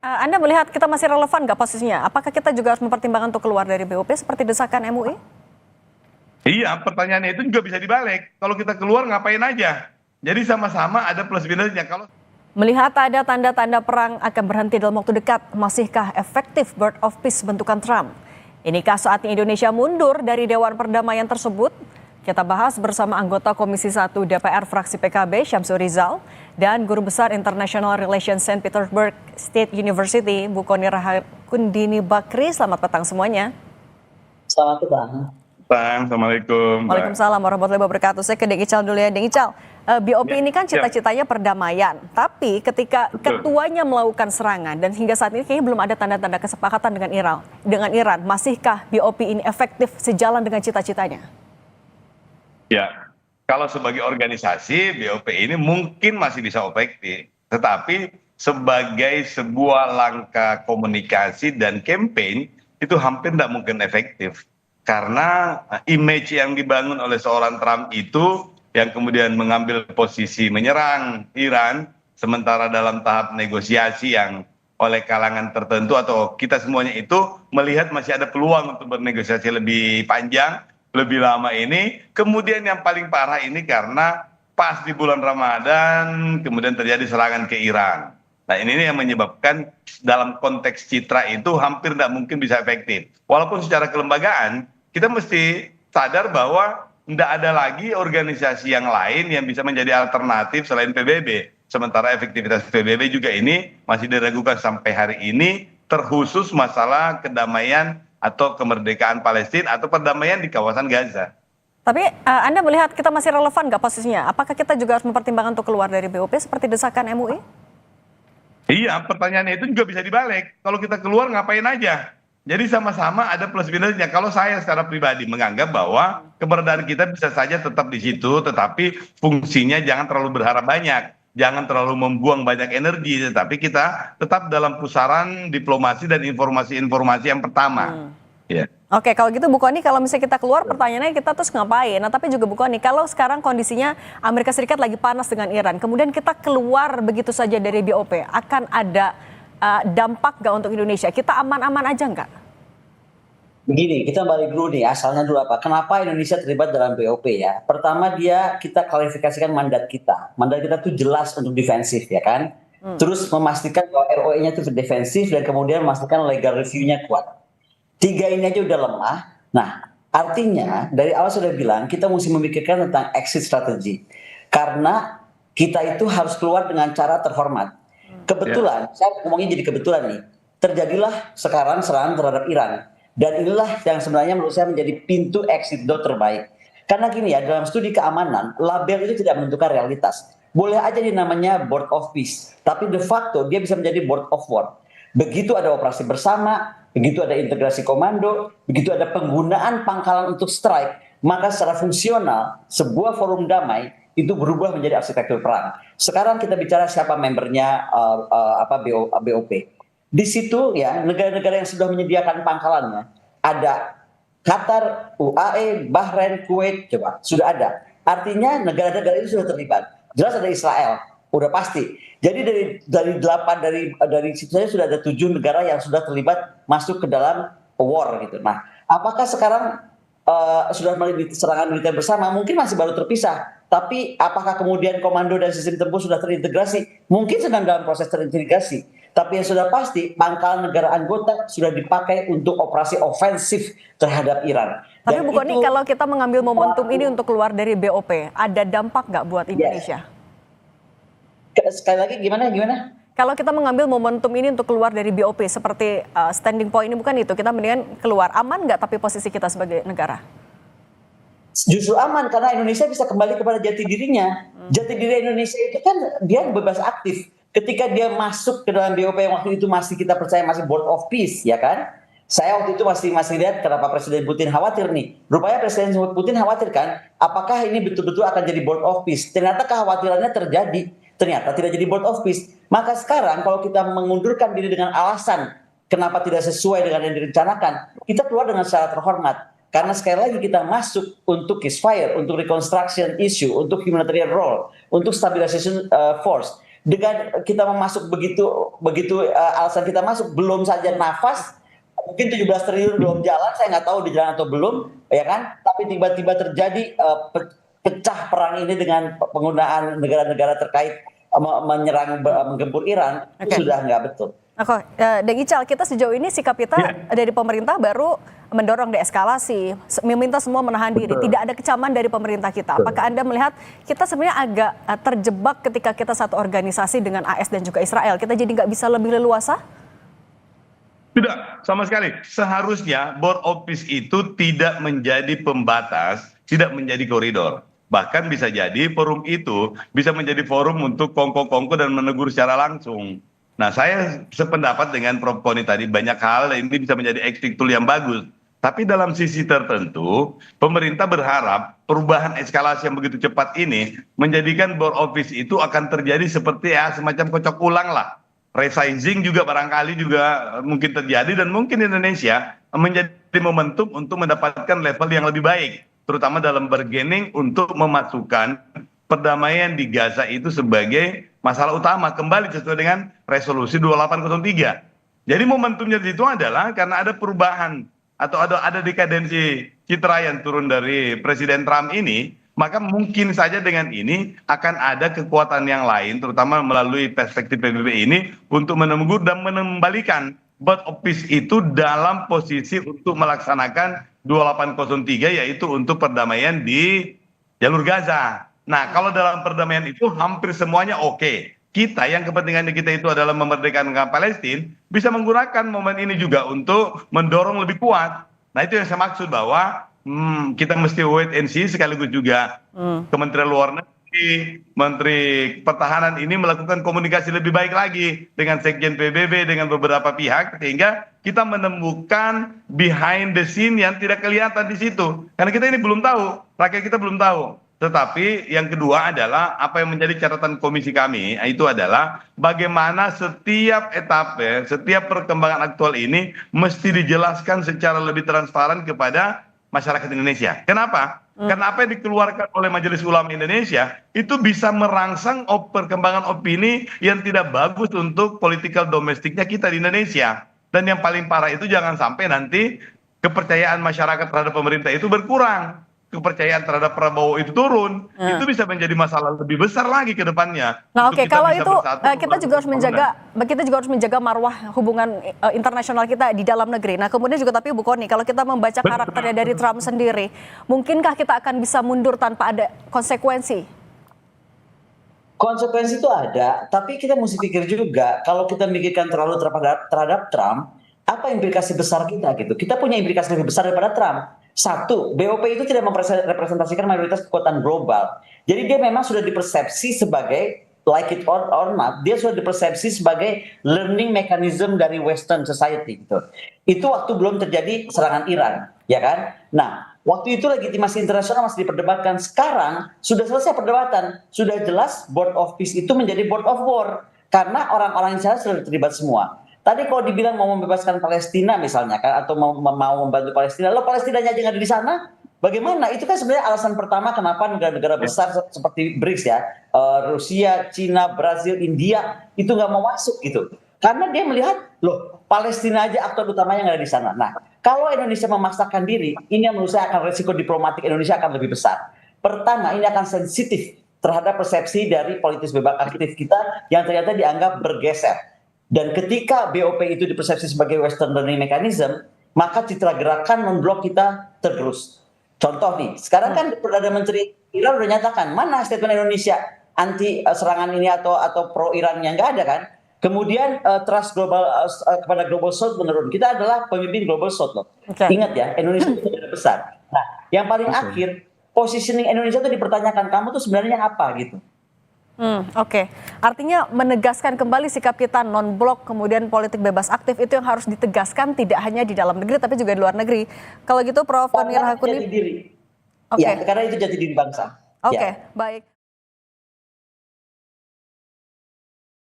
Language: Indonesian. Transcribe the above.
Anda melihat kita masih relevan nggak posisinya? Apakah kita juga harus mempertimbangkan untuk keluar dari BOP seperti desakan MUI? Iya, pertanyaannya itu juga bisa dibalik. Kalau kita keluar ngapain aja? Jadi sama-sama ada plus minusnya. Kalau Melihat ada tanda-tanda perang akan berhenti dalam waktu dekat, masihkah efektif bird of peace bentukan Trump? Inikah saatnya Indonesia mundur dari Dewan Perdamaian tersebut? Kita bahas bersama anggota Komisi 1 DPR fraksi PKB Syamsul Rizal dan Guru Besar International Relations St. Petersburg State University Bu Kony Rahakundini Bakri. Selamat petang semuanya. Selamat petang. Assalamualaikum. Waalaikumsalam warahmatullahi wabarakatuh. Saya ke Deng Ical dulu ya, Deng Ical. BOP ini kan cita-citanya perdamaian, tapi ketika ketuanya melakukan serangan dan hingga saat ini kayaknya belum ada tanda-tanda kesepakatan dengan Iran, masihkah BOP ini efektif sejalan dengan cita-citanya? Ya, kalau sebagai organisasi BOP ini mungkin masih bisa efektif, tetapi sebagai sebuah langkah komunikasi dan campaign itu hampir tidak mungkin efektif. Karena image yang dibangun oleh seorang Trump itu yang kemudian mengambil posisi menyerang Iran, sementara dalam tahap negosiasi yang oleh kalangan tertentu atau kita semuanya itu melihat masih ada peluang untuk bernegosiasi lebih panjang, lebih lama ini. Kemudian yang paling parah ini karena pas di bulan Ramadan kemudian terjadi serangan ke Iran. Nah ini yang menyebabkan dalam konteks citra itu hampir tidak mungkin bisa efektif. Walaupun secara kelembagaan kita mesti sadar bahwa tidak ada lagi organisasi yang lain yang bisa menjadi alternatif selain PBB. Sementara efektivitas PBB juga ini masih diragukan sampai hari ini, terkhusus masalah kedamaian atau kemerdekaan Palestina atau perdamaian di kawasan Gaza. Tapi Anda melihat kita masih relevan nggak posisinya? Apakah kita juga harus mempertimbangkan untuk keluar dari BOP seperti desakan MUI? Iya, pertanyaannya itu juga bisa dibalik. Kalau kita keluar ngapain aja? Jadi sama-sama ada plus minusnya. Kalau saya secara pribadi menganggap bahwa keberadaan kita bisa saja tetap di situ, tetapi fungsinya jangan terlalu berharap banyak. Jangan terlalu membuang banyak energi, tetapi kita tetap dalam pusaran diplomasi dan informasi-informasi yang pertama. Ya. Oke, kalau gitu Bu Kony, kalau misalnya kita keluar, pertanyaannya kita terus ngapain? Nah, tapi juga Bu Kony, kalau sekarang kondisinya Amerika Serikat lagi panas dengan Iran, kemudian kita keluar begitu saja dari BOP, akan ada dampak nggak untuk Indonesia? Kita aman-aman aja nggak? Begini, kita balik dulu nih, asalnya dulu apa? Kenapa Indonesia terlibat dalam BOP ya? Pertama kita klarifikasikan mandat kita. Mandat kita tuh jelas untuk defensif ya kan? Terus memastikan bahwa ROE-nya itu defensif dan kemudian memastikan legal review-nya kuat. Tiga ini aja udah lemah. Nah, artinya dari awal sudah bilang kita mesti memikirkan tentang exit strategy. Karena kita itu harus keluar dengan cara terhormat. Kebetulan, saya ngomongnya jadi kebetulan nih, terjadilah sekarang serangan terhadap Iran. Dan inilah yang sebenarnya menurut saya menjadi pintu exit door terbaik. Karena gini ya, dalam studi keamanan, label itu tidak menentukan realitas. Boleh aja dia namanya board of peace, tapi de facto dia bisa menjadi board of war. Begitu ada operasi bersama, begitu ada integrasi komando, begitu ada penggunaan pangkalan untuk strike, maka secara fungsional sebuah forum damai itu berubah menjadi arsitektur perang. Sekarang kita bicara siapa membernya BOP. Di situ ya negara-negara yang sudah menyediakan pangkalannya ada Qatar, UAE, Bahrain, Kuwait, coba sudah ada. Artinya negara-negara itu sudah terlibat. Jelas ada Israel, udah pasti. Jadi dari situ saja sudah ada 7 negara yang sudah terlibat masuk ke dalam war gitu. Nah, apakah sekarang sudah melalui serangan militer bersama? Mungkin masih baru terpisah. Tapi apakah kemudian komando dan sistem tempur sudah terintegrasi? Mungkin sedang dalam proses terintegrasi. Tapi yang sudah pasti pangkalan negara anggota sudah dipakai untuk operasi ofensif terhadap Iran. Tapi Bu Kony, kalau kita mengambil momentum ini untuk keluar dari BOP, ada dampak nggak buat Indonesia? Sekali lagi gimana? Kalau kita mengambil momentum ini untuk keluar dari BOP seperti standing point ini bukan itu, kita mendingan keluar. Aman nggak tapi posisi kita sebagai negara? Justru aman karena Indonesia bisa kembali kepada jati dirinya. Jati diri Indonesia itu kan dia bebas aktif. Ketika dia masuk ke dalam BOP yang waktu itu masih kita percaya masih board of peace ya kan. Saya waktu itu masih lihat kenapa Presiden Putin khawatir nih. Rupanya Presiden Putin khawatir kan apakah ini betul-betul akan jadi board of peace. Ternyata kekhawatirannya terjadi. Ternyata tidak jadi board of peace. Maka sekarang kalau kita mengundurkan diri dengan alasan kenapa tidak sesuai dengan yang direncanakan, kita keluar dengan secara terhormat. Karena sekali lagi kita masuk untuk ceasefire, untuk reconstruction issue, untuk humanitarian role, untuk stabilization force. Dengan kita masuk begitu alasan kita masuk belum saja nafas, mungkin 17 triliun belum jalan, saya nggak tahu di jalan atau belum, ya kan? Tapi tiba-tiba terjadi pecah perang ini dengan penggunaan negara-negara terkait menyerang menggempur Iran, itu sudah nggak betul. Oke, Deng Ical, kita sejauh ini sikap kita dari pemerintah baru mendorong deeskalasi, meminta semua menahan diri, tidak ada kecaman dari pemerintah kita. Apakah Anda melihat kita sebenarnya agak terjebak ketika kita satu organisasi dengan AS dan juga Israel? Kita jadi nggak bisa lebih leluasa? Tidak, sama sekali. Seharusnya board of peace itu tidak menjadi pembatas, tidak menjadi koridor. Bahkan bisa jadi forum itu bisa menjadi forum untuk kongko-kongko dan menegur secara langsung. Nah, saya sependapat dengan Prof. Koni tadi, banyak hal ini bisa menjadi exit tool yang bagus. Tapi dalam sisi tertentu, pemerintah berharap perubahan eskalasi yang begitu cepat ini menjadikan board of peace itu akan terjadi seperti semacam kocok ulang lah. Resizing juga barangkali juga mungkin terjadi, dan mungkin Indonesia menjadi momentum untuk mendapatkan level yang lebih baik, terutama dalam bargaining untuk memasukkan perdamaian di Gaza itu sebagai masalah utama kembali sesuai dengan resolusi 2803. Jadi momentumnya di situ adalah karena ada perubahan atau ada dekadensi citra yang turun dari Presiden Trump ini, maka mungkin saja dengan ini akan ada kekuatan yang lain, terutama melalui perspektif PBB ini, untuk menegur dan mengembalikan board of peace itu dalam posisi untuk melaksanakan 2803, yaitu untuk perdamaian di jalur Gaza. Nah, kalau dalam perdamaian itu hampir semuanya oke. Kita yang kepentingannya kita itu adalah memerdekakan Palestina, bisa menggunakan momen ini juga untuk mendorong lebih kuat. Nah, itu yang saya maksud bahwa kita mesti wait and see, sekaligus juga Kementerian Luar Negeri, Menteri Pertahanan ini melakukan komunikasi lebih baik lagi dengan Sekjen PBB, dengan beberapa pihak, sehingga kita menemukan behind the scene yang tidak kelihatan di situ. Karena kita ini belum tahu, rakyat kita belum tahu. Tetapi yang kedua adalah apa yang menjadi catatan komisi kami, itu adalah bagaimana setiap etape, setiap perkembangan aktual ini mesti dijelaskan secara lebih transparan kepada masyarakat Indonesia. Kenapa? Karena apa yang dikeluarkan oleh Majelis Ulama Indonesia itu bisa merangsang perkembangan opini yang tidak bagus untuk political domestiknya kita di Indonesia. Dan yang paling parah itu jangan sampai nanti kepercayaan masyarakat terhadap pemerintah itu berkurang. Kepercayaan terhadap Prabowo itu turun, itu bisa menjadi masalah lebih besar lagi ke depannya. Nah, oke, kalau itu kita juga harus menjaga marwah hubungan internasional kita di dalam negeri. Nah, kemudian juga tapi Bu Koni, kalau kita membaca karakternya dari Trump sendiri, mungkinkah kita akan bisa mundur tanpa ada konsekuensi? Konsekuensi itu ada, tapi kita mesti pikir juga kalau kita mikirkan terlalu terhadap Trump, apa implikasi besar kita gitu. Kita punya implikasi lebih besar daripada Trump. Satu, BOP itu tidak merepresentasikan mayoritas kekuatan global. Jadi dia memang sudah dipersepsi sebagai, like it or not, dia sudah dipersepsi sebagai learning mechanism dari Western society gitu. Itu waktu belum terjadi serangan Iran, ya kan? Nah, waktu itu legitimasi internasional masih diperdebatkan. Sekarang sudah selesai perdebatan, sudah jelas board of peace itu menjadi board of war karena orang-orang Israel sudah terlibat semua. Tadi kalau dibilang mau membebaskan Palestina misalnya kan, atau mau membantu Palestina, lo Palestinanya aja nggak ada di sana, bagaimana? Itu kan sebenarnya alasan pertama kenapa negara-negara besar seperti BRICS ya, Rusia, Cina, Brazil, India itu nggak mau masuk gitu, karena dia melihat loh Palestina aja aktor utamanya nggak ada di sana. Nah, kalau Indonesia memaksakan diri, ini yang menurut saya akan resiko diplomatik Indonesia akan lebih besar. Pertama, ini akan sensitif terhadap persepsi dari politis bebas aktif kita yang ternyata dianggap bergeser. Dan ketika BOP itu dipersepsi sebagai Western learning mechanism, maka citra gerakan non-blok kita tergerus. Contoh nih, sekarang kan Perdana Menteri Iran udah nyatakan, mana statement Indonesia anti serangan ini atau pro Irannya, nggak ada kan? Kemudian trust global kepada Global South menurun. Kita adalah pemimpin Global South loh. Ingat ya, Indonesia itu tidak besar. Nah, yang paling akhir, positioning Indonesia itu dipertanyakan, kamu tuh sebenarnya apa gitu. Oke. Artinya menegaskan kembali sikap kita non-blok, kemudian politik bebas aktif itu yang harus ditegaskan tidak hanya di dalam negeri tapi juga di luar negeri. Kalau gitu Prof. Koni Rahakuni. Ya, karena itu jati diri bangsa. Oke, baik.